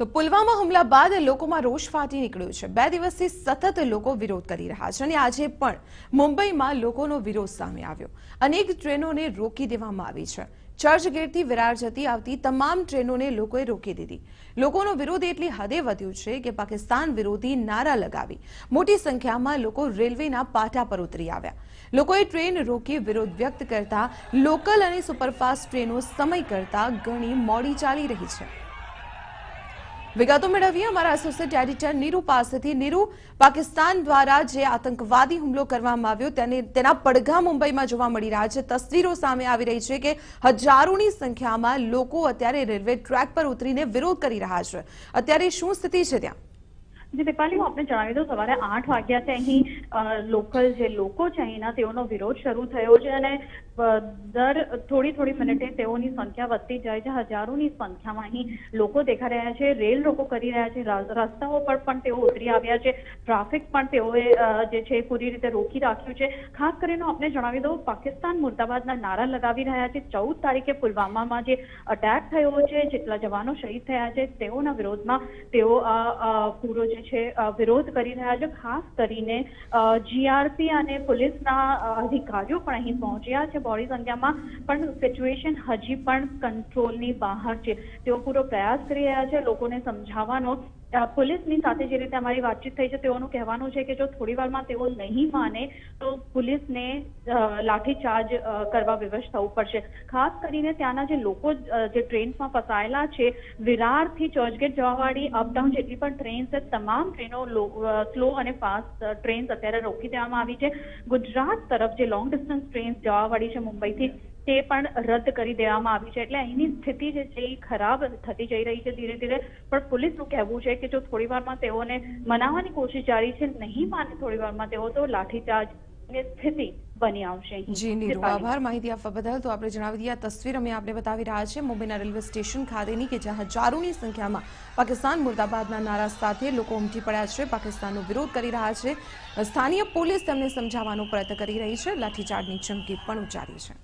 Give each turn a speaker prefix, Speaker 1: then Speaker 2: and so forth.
Speaker 1: તો પુલવામા હુમલા બાદ લોકોમાં રોષ ફાટી નીકળ્યો છે। 2 દિવસથી સતત લોકો વિરોધ કરી રહ્યા છે અને આજે પણ મુંબઈમાં લોકોનો વિરોધ સામે આવ્યો। અનેક ટ્રેનોને રોકી દેવામાં આવી છે। ચર્ચગેટથી વિરાર જતી આવતી તમામ ટ્રેનોને લોકોએ રોકી દીધી। લોકોનો વિરોધ એટલી હદે વધ્યો છે કે પાકિસ્તાન વિરોધી નારા લગાવી મોટી સંખ્યામાં લોકો રેલવેના પાટા પર ઉતરી આવ્યા। લોકોએ ટ્રેન રોકી વિરોધ વ્યક્ત કરતા લોકલ અને સુપરફાસ્ટ ટ્રેનો સમય કરતા ઘણી મોડી ચાલી રહી છે। વિગતો મેળવીએ અમારા એસોસિએટ એડિટર નીરુ પાસેથી। નીરુ, પાકિસ્તાન દ્વારા જે આતંકવાદી હુમલો કરવામાં આવ્યો તેના પડઘા મુંબઈમાં જોવા મળી રહ્યા છે। તસવીરો સામે આવી રહી છે કે હજારોની સંખ્યામાં લોકો અત્યારે રેલવે ટ્રેક પર ઉતરીને વિરોધ કરી રહ્યા છે। અત્યારે શું સ્થિતિ છે ત્યાં?
Speaker 2: जी दीपाली, હું આપને જણાવી દઉં, સવારે 8 વાગ્યાથી અહીં લોકલ જે લોકો છે અહીંના તેઓનો વિરોધ શરૂ થયો છે અને દર થોડી મિનિટે તેઓની સંખ્યા વધતી જાય છે। હજારોની સંખ્યામાં અહીં લોકો દેખાઈ રહ્યા છે। રેલ રોકો કરી રહ્યા છે, રસ્તાઓ પર પણ તેઓ ઉતરી આવ્યા છે। ટ્રાફિક પણ તેઓએ જે છે પૂરી રીતે રોકી રાખ્યું છે। ખાસ કરીને આપને જણાવી દઉં, પાકિસ્તાન મુર્દાબાદના નારા લગાવી રહ્યા છે। 14 તારીખે પુલવામામાં જે અટેક થયો છે, જેટલા જવાનો શહીદ થયા છે, તેઓના વિરોધમાં તેઓ પૂરો જે છે વિરોધ કરી રહ્યા છે। ખાસ કરીને જીઆરપી અને પોલીસના અધિકારીઓ પણ અહીં પહોંચ્યા છે બહોળી સંખ્યામાં, પણ સિચ્યુએશન હજી પણ કંટ્રોલની બહાર છે। તેઓ પૂરો પ્રયાસ કરી રહ્યા છે લોકોને સમજાવવાનો। પોલીસની સાથે જે રીતે અમારી વાતચીત થઈ છે, તેઓનું કહેવાનું છે કે જો થોડી વારમાં તેઓ નહીં માને તો પોલીસને લાઠીચાર્જ કરવા વિવશ થવું પડશે। ખાસ કરીને ત્યાંના જે લોકો જે ટ્રેન્સમાં ફસાયેલા છે, વિરારથી ચર્ચગેટ જવાવાળી અપડાઉન જેટલી પણ ટ્રેન છે, તમામ ટ્રેનો સ્લો અને ફાસ્ટ ટ્રેન્સ અત્યારે રોકી દેવામાં આવી છે। ગુજરાત તરફ જે લોંગ ડિસ્ટન્સ ટ્રેન્સ જવાવાળી છે મુંબઈથી, તે પણ રદ કરી દેવામાં આવી છે। એટલે અહીંની સ્થિતિ જે છે એ ખરાબ થતી જઈ રહી છે ધીરે ધીરે। પણ પોલીસનું કહેવું છે કે જો થોડી વારમાં તેઓને મનાવવાની કોશિશ જારી છે, નહીં માને થોડી વારમાં તેઓ તો લાઠીચાર્જની સ્થિતિ બની આવશે।
Speaker 1: જી નીરુ, આભાર માહિતી આપવા બદલ। તો આપણે જણાવી દઈએ, આ તસવીર અમે આપને બતાવી રહ્યા છે મુંબઈના રેલવે સ્ટેશન ખાતેની કે જ્યાં હજારોની સંખ્યામાં પાકિસ્તાન મુર્દાબાદના નારા સાથે લોકો ઉમટી પડ્યા છે, પાકિસ્તાનનો વિરોધ કરી રહ્યા છે। સ્થાનીય પોલીસ તેમને સમજાવવાનો પ્રયત્ન કરી રહી છે, લાઠીચાર્જની ચીમકી પણ ઉચ્ચારી છે।